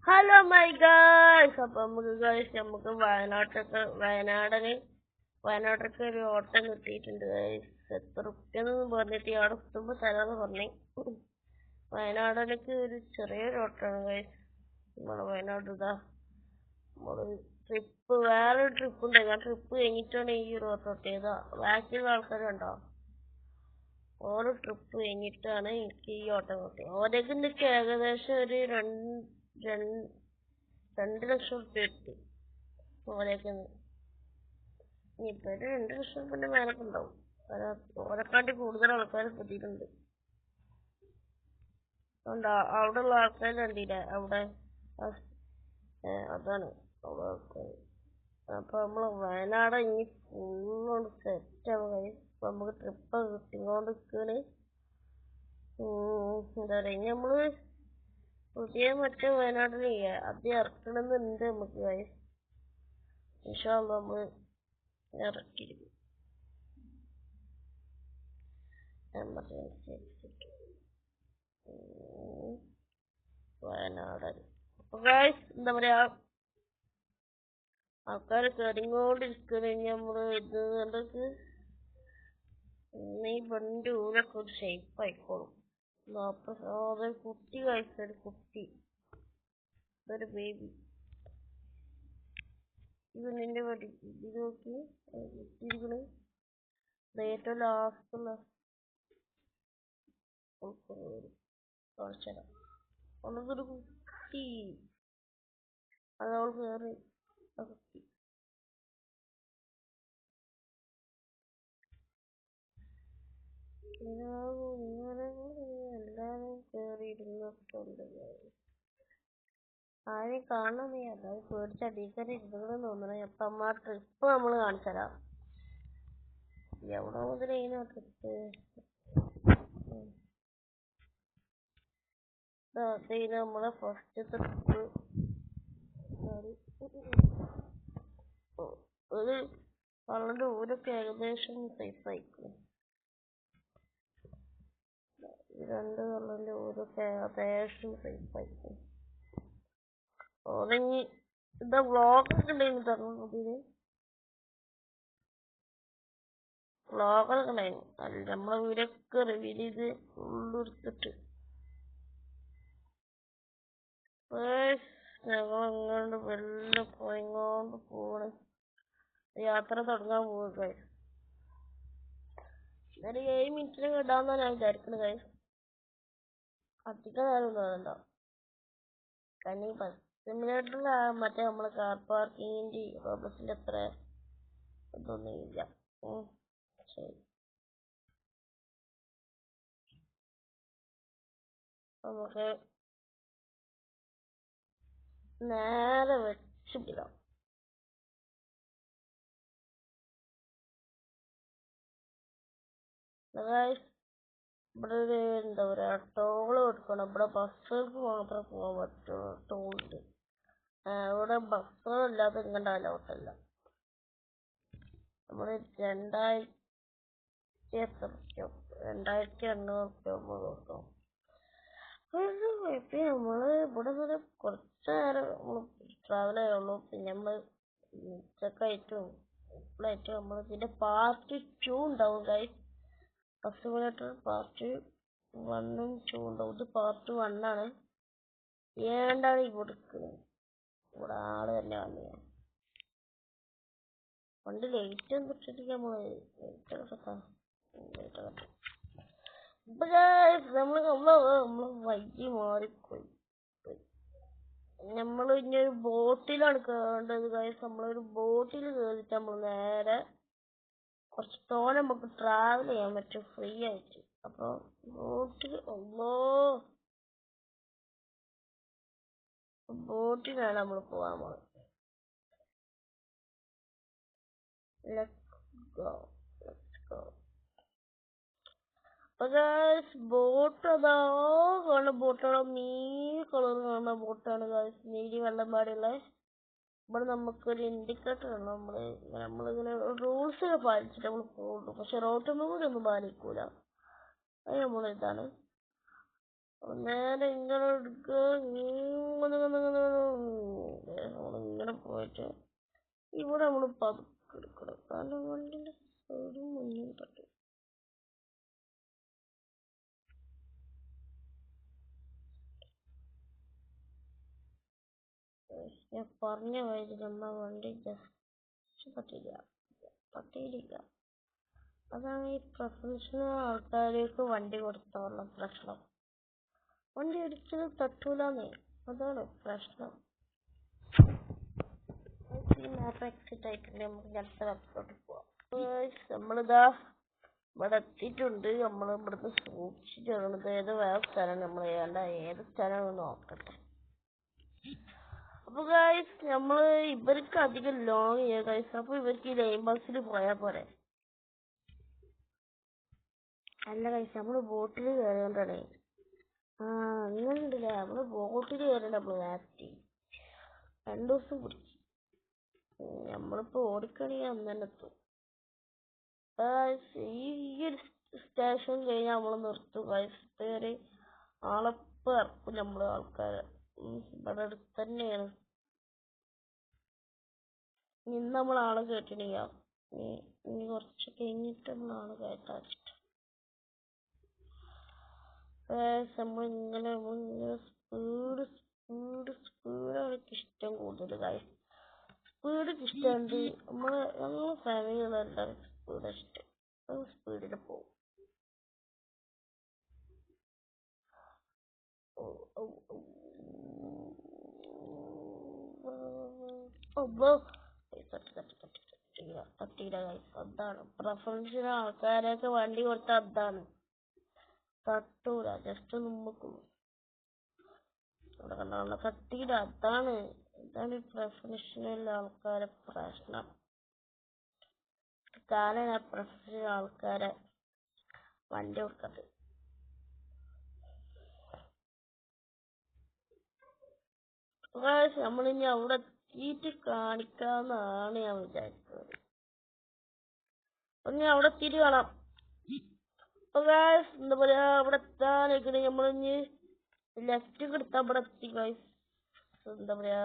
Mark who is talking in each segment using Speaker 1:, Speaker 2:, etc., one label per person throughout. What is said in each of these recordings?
Speaker 1: Hello my guys. അപ്പൊ നമുക്ക് വയനാടൊക്കെ ഒരു ഓട്ടം കിട്ടിയിട്ടുണ്ട് ഗായ്സ്. എത്ര റുപ്യൊന്നും പറഞ്ഞിട്ട് അവിടെ എത്തുമ്പോ തരാന്ന് പറഞ്ഞേ. വയനാടനക്ക് ഒരു ചെറിയൊരു ഓട്ടമാണ് ഗായ്സ്. നമ്മളെ വയനാട് നമ്മള് വേറൊരു ട്രിപ്പ് ഉണ്ട്. ആ ട്രിപ്പ് കഴിഞ്ഞിട്ടാണ് ഈ ഒരു ഓട്ടം കിട്ടിയത്. ബാക്കിയുള്ള ആൾക്കാരുണ്ടോ? ഓരോ ട്രിപ്പ് കഴിഞ്ഞിട്ടാണ് എനിക്ക് ഈ ഓട്ടം കിട്ടിയത്. ഓരോക്കെ ഏകദേശം ഒരു 2 ലക്ഷം റുപ്യ കിട്ടി. ഓരോക്കെ ഇനിയിപ്പോ ഒരു 2 ലക്ഷം റുപ്യന്റെ മേലൊക്കെ ഉണ്ടാവും. ഓരെക്കാട്ടി കൂടുതൽ ആൾക്കാർ എത്തിയിട്ടുണ്ട്. അതുകൊണ്ട് അവിടെയുള്ള ആൾക്കാർ കണ്ടില്ലേ അവിടെ. അതാണ് അവിടെ ആൾക്കാർ. അപ്പൊ നമ്മള് വയനാട് ഇനി ഫുള്ളോണ്ട് സെറ്റ് ആവുക. ഇപ്പൊ നമുക്ക് ട്രിപ്പ് കിട്ടിക്കൊണ്ട് നിൽക്കാണ്. എന്താ പറയാ, ഇനി നമ്മള് പുതിയ മറ്റേ വയനാട്ടിൽ അത് ഇറക്കണമെന്നുണ്ട് നമുക്ക് ഗൈസ്. ഇൻഷാ അല്ലാഹ് നമ്മള് ഇറക്കിയിരിക്കും. വയനാട് അപ്പൊ ഗൈസ് എന്താ പറയാ, ആൾക്കാര് കയറിങ്ങോണ്ടിരിക്കണ. നമ്മള് ഇത് കണ്ടൊക്കെ ഈ വണ്ടി ഊരൊക്കെ ഒരു ഷേപ്പ് ആയിക്കോളും. അതൊരു കുട്ടി ഗൈസ്, ഒരു കുട്ടി, ഒരു ബേബി. ഇത് നിന്റെ വടി ഇത് നോക്കി ഇരിക്കണ്. ഏറ്റവും ലാസ്റ്റുള്ള കാണിച്ചതാ. അവളൊരു കുട്ടി, അതവൾ കയറി ആ കുട്ടി. എല്ലാരും കേറിയിരുന്നിട്ടുണ്ട്. ആരെയും കാണുന്നേ, അതായത് പേടിച്ച അടീക്കറി ഇരുന്നെന്ന് തോന്നണേ. അപ്പൊ അമ്മ ട്രിപ്പ് നമ്മള് കാണിച്ചരാം. എവിടെ മുതലേനോ ട്രിപ്പ്. നമ്മളെ ഫസ്റ്റ് ട്രിപ്പ് ഒരു വള്ളന്റെ ഊരൊക്കെ ഏകദേശം സൈസ് ആയിക്കും. രണ്ട് വള്ളന്റെ ഊരൊക്കെ ഏകദേശം സൈസ് ആയിക്കും. ഓരങ്ങി എന്താ വ്ളോഗൊക്കെ ഉണ്ടായിരുന്നു തന്നത്. വ്ളോഗൊക്കെ ഉണ്ടായിരുന്നു. അല്ല നമ്മളെ വീടൊക്കെ റിവീൽ ചെയ്ത് ഫുള്ളെടുത്തിട്ട് ഞങ്ങളങ്ങോണ്ട് വെള്ളം പോയിങ്ങോണ്ട് പോണ്. യാത്ര തുടങ്ങാൻ പോവുക. ഒരു 7 മിനിറ്റിന് ഇടാന്നാണ് ഞാൻ വിചാരിക്കുന്നത് ഗൈസ്. അധികം നേരം തോന്നണ്ട. കാരണം സിമുലേറ്ററിൽ മറ്റേ നമ്മളെ കാർ പാർക്കിങ്ങിന്റെ റോബസിന്റെ അത്ര ഇതൊന്നുമില്ല. ശരി, നമുക്ക് നേരെ വെച്ചിട്ടില്ല. ഇവിടെ ഒരു എന്താ പറയാ, ടോള് കൊടുക്കണം. ഇവിടെ ബസ്സുകൾക്ക് മാത്രമേ പോകാൻ പറ്റുള്ളൂ. ടോളുണ്ട്. ഇവിടെ ബസ്സുകളില്ലാതെ ഇങ്ങോട്ട് അലൗട്ടല്ല. നമ്മള് 2800 കൊടുക്കണം. നമ്മള് ഇവിടെ നിന്ന് കുറച്ച് നേരം ട്രാവൽ ചെയ്യുള്ളൂ. പിന്നെ നമ്മള് ഉച്ചക്കായിട്ടും ഇപ്പോഴായിട്ടും നമ്മൾ ഇതിന്റെ പാർട്ട് 2 ഉണ്ടാവും ഗൈസ്. സിമുലേറ്റർ പാർട്ട് 1ഉം 2 ഉണ്ടാവും. ഇത് പാർട്ട് 1 ആണ്. ഏണ്ടാണ് കൊടുക്കുന്നത്. ഇവിടെ ആള് തന്നെ വന്നു. പണ്ട് ലേറ്റ് ഒന്നും ഇട്ടിട്ടില്ല. നമ്മള് നമ്മള് വൈകി മാറിപ്പോയി. നമ്മള് ഇനി ഒരു ബോട്ടിലാണ് കേറേണ്ടത് ഗൈസ്. നമ്മളൊരു ബോട്ടിൽ കയറിയിട്ട് നമ്മൾ നേരെ കുറച്ച് തോനെ നമുക്ക് ട്രാവൽ ചെയ്യാൻ പറ്റും ഫ്രീ ആയിട്ട്. അപ്പൊ ബോട്ടിലാണ് നമ്മൾ പോവാൻ പോകുന്നത്. ബോട്ട് അതാ കാണുന്ന ബോട്ടാണ്. നീല കളർ കാണുന്ന ബോട്ടാണ് ഗൈസ്. നീലി വെള്ളം പാടുള്ള. ഇവിടെ നമുക്കൊരു ഇൻഡിക്കേറ്റർ ആണ്. നമ്മളിങ്ങനെ റൂൾസ് പാലിച്ചിട്ട് നമ്മൾ പോകുള്ളൂ. പക്ഷെ റോട്ടൊന്നും കൂടി ഒന്നും പാലിക്കൂല. അത് നമ്മളിതാണ് നേരെ ഇങ്ങനെ എടുക്കുക. പോയിട്ട് ഇവിടെ നമ്മൾ പതുക്കെ എടുക്കണം, കാരണം വണ്ടിന്റെ സൈഡും മുന്നിൽ തട്ടും. ഞാൻ പറഞ്ഞ വഴി നമ്മ വണ്ടി ജസ്റ്റ് പറ്റിയില്ല. അതാണ് ഈ പ്രൊഫഷണൽ ആൾക്കാർക്ക് വണ്ടി കൊടുത്തുള്ള പ്രശ്നം. വണ്ടി ഒരിക്കലും തട്ടൂലെന്നേ, അതാണ് പ്രശ്നം. എക്സിറ്റ് ആയിട്ടുണ്ട്, നമുക്ക് അടുത്ത വെബ്സൈറ്റ് പോവാം. നമ്മളിതാ ഇവിടെ എത്തിയിട്ടുണ്ട്. നമ്മൾ ഇവിടുന്ന് സൂക്ഷിച്ചിട്ടുണ്ട്. ഏത് വേറെ സ്ഥലം നമ്മൾ ചെയ്യേണ്ട, ഏത് സ്ഥലം നോക്കട്ടെ. അപ്പൊ ഗൈസ് നമ്മള് ഇവർക്ക് അധികം ലോങ് ചെയ്യാം ഗൈസ്. അപ്പൊ ഇവർക്ക് ഈ ലൈൻ ബസ്സിൽ പോയാൽ പോരെ? അല്ല ഗൈസ്, നമ്മള് ബോട്ടിൽ കയറിയോണ്ടാണ്. അങ്ങനെ ഉണ്ടല്ലേ, നമ്മള് ബോട്ടിൽ കയറിയ നമ്മള് ആക്ടി 2 ദിവസം പിടിച്ചു. നമ്മളിപ്പോ ഓടിക്കണെങ്കിൽ അന്ന് തന്നെ എത്തും. ഈ ഒരു സ്റ്റേഷൻ കഴിഞ്ഞാൽ നമ്മള് നിർത്തും ഗൈസ്. കയറി ആളെപ്പോ ഇറക്കും നമ്മള് ആൾക്കാരെ. ഇവിടെ അടുത്ത് തന്നെയാണ്. ഇന്ന് നമ്മൾ ആളെ കേട്ടിട്ടില്ല, ഇനി കുറച്ച് കഴിഞ്ഞിട്ട് നമ്മൾ ആളെ കയറ്റാൻ വെച്ചിട്ട്. നമ്മളിങ്ങനെ സ്പീഡാണ് എനിക്ക് ഇഷ്ടം കൂടുതൽ ഗൈസ്. സ്പീഡ് ഇഷ്ടമുണ്ട്. ഞങ്ങളെ ഫാമിലികളെല്ലാവരും സ്പീഡ് ഇഷ്ടം. സ്പീഡിൽ പോകും. തട്ടിയില്ല ഗൈസ്. അതാണ് പ്രൊഫഷണൽ ആൾക്കാരൊക്കെ വണ്ടി കൊടുത്ത അതാണ്, തട്ടൂല, ജസ്റ്റ് നമുക്ക് ഇവിടെ കണ്ട തട്ടിയില്ല. ഇതാണ് പ്രൊഫഷണൽ ആൾക്കാരെ പ്രശ്നം. കാരണം ഞാൻ പ്രൊഫഷണൽ ആൾക്കാരെ വണ്ടി കൊടുക്കത്. നമ്മളിനി അവിടെ എത്തിയിട്ട് കാണിക്കാന്നാണ് ഞാൻ വിചാരിച്ചത്. അപ്പൊ അവിടെ എത്തിയിട്ട് കാണാം. അപ്പൊ എന്താ പറയാ, അവിടെ എത്താനൊക്കെ നമ്മളിഞ്ഞ് ലെഫ്റ്റ് എടുത്താ ഇവിടെ എത്തി ഗൈസ്. എന്താ പറയാ,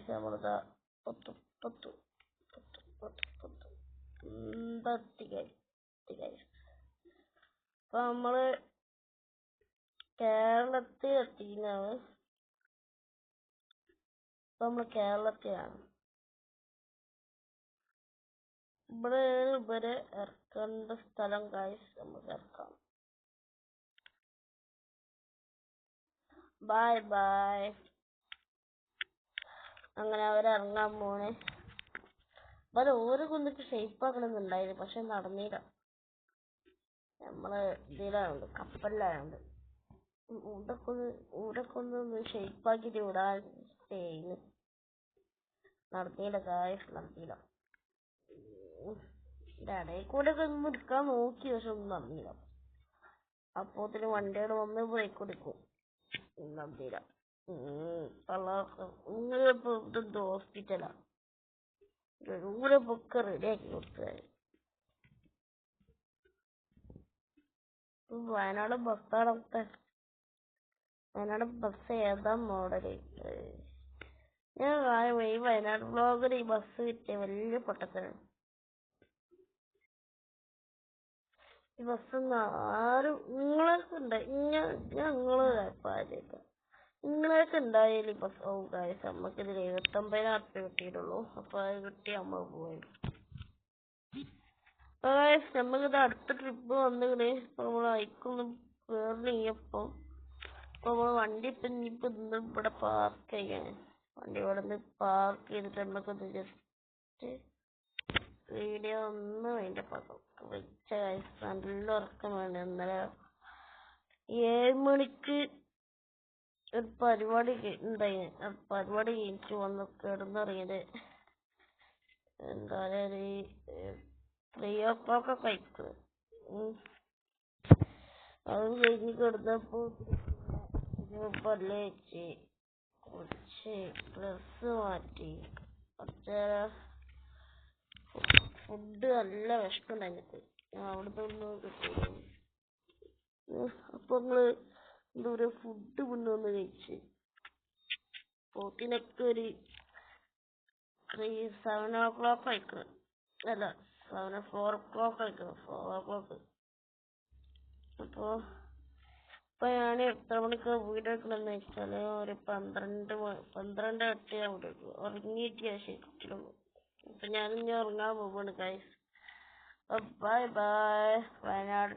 Speaker 1: നമ്മളിതാ പത്തു അപ്പൊ നമ്മള് കേരളത്തിൽ എത്തിയാണ്. ഇപ്പൊ നമ്മള് കേരളത്തിലാണ്. ഇവിടെയാണ് ഇവരെ ഇറക്കേണ്ട സ്ഥലം ഗൈസ്. നമുക്ക് ഇറക്കാം. ബൈ. അങ്ങനെ അവരിറങ്ങാൻ പോണേ. ഓരോ കൊന്നിട്ട് ഷേപ്പ് ആക്കണമെന്നുണ്ടായിരുന്നു, പക്ഷെ നടന്നില്ല. നമ്മള് ഇതിലായുണ്ട്, കപ്പലിലായുണ്ട്. ഊരക്കൊന്ന് ഷേപ്പ് ആക്കിട്ട് വിടാൻ ചെയ്യുന്നു. നടത്തിയില്ല ഗായ്സ്, നടത്തിയില്ല. ഇടയിൽ കൂടെ ഒക്കെ ഒന്ന് എടുക്കാൻ നോക്കി, പക്ഷെ ഒന്നും നടന്നില്ല. അപ്പോത്തിന് വണ്ടികൾ വന്ന് ബ്രേക്ക് കൊടുക്കും. നടത്തിയില്ല. നിങ്ങളിപ്പോ ഇതെന്തോ ഹോസ്പിറ്റലാ? ഊരെ പൊക്കെ റെഡിയാക്കി കൊടുത്തത്. വയനാട് ബസ് ഏതാ മോഡല്? ഞാൻ ഈ വയനാട് ബ്ലോഗിൽ ഈ ബസ് കിട്ടിയ വലിയ പൊട്ടത്തരാണ്. ഈ ബസ്സൊന്നും ആരും നിങ്ങളൊക്കെ ഉണ്ടായി, ഞങ്ങള് പാചകം നിങ്ങളൊക്കെ ഉണ്ടായാലും ഈ ബസ് ഗൈസ്. നമ്മക്കിതിൽ 79,000 കിട്ടിയിട്ടുള്ളൂ. അപ്പൊ അത് കിട്ടി നമ്മൾ പോയി. നമ്മക്കിത് അടുത്ത ട്രിപ്പ് വന്നിങ്ങനെ നമ്മൾ അയക്കൊന്നും കേറിയപ്പം നമ്മള് വണ്ടി ഇപ്പൊ ഇവിടെ പാർക്ക് ചെയ്യാണ്. വണ്ടി ഇവിടെ നിന്ന് പാർക്ക് ചെയ്തിട്ട് നമുക്കൊന്ന് ജസ്റ്റ് വീഡിയോ ഒന്ന് അതിന്റെ വെച്ച നല്ല ഉറക്കം വേണ്ട. ഇന്നലെ 7 മണിക്ക് ഒരു പരിപാടി ഉണ്ടായി. പരിപാടി കഴിഞ്ഞിട്ട് വന്ന് കിടന്നറിയത് എന്തായാലും 3 o'clock കഴിക്കുന്നത്. അത് കഴിഞ്ഞ് കിടന്നപ്പോ പല്ല് വെച്ച് കുടിച്ച് ഡ്രസ് മാറ്റി ഫുഡ് നല്ല വിശക്കുണ്ടായിരുന്നു. അവിടുത്തെ ഒന്നും കിട്ടില്ല. അപ്പൊ നമ്മള് എന്താ പറയാ, ഫുഡ് മുന്നേ ഒന്ന് കഴിച്ച് ഊട്ടിയിലൊക്കെ ഒരു 7 o'clock ആയിക്കണം. അല്ല 4 o'clock ആയിക്കണം. 4 o'clock. അപ്പൊ ഞാൻ എത്ര മണിക്കാ വീഡിയോ എടുക്കണമെന്ന് വെച്ചാല് ഒരു 12 ഞാൻ വീഡിയോ എടുക്കും. ഉറങ്ങിയിട്ട് ഞാൻ ശരിക്കുള്ളൂ. അപ്പൊ ഞാനിനി ഉറങ്ങാൻ പോവാണ് ഗൈസ്. Bye bye. വയനാട്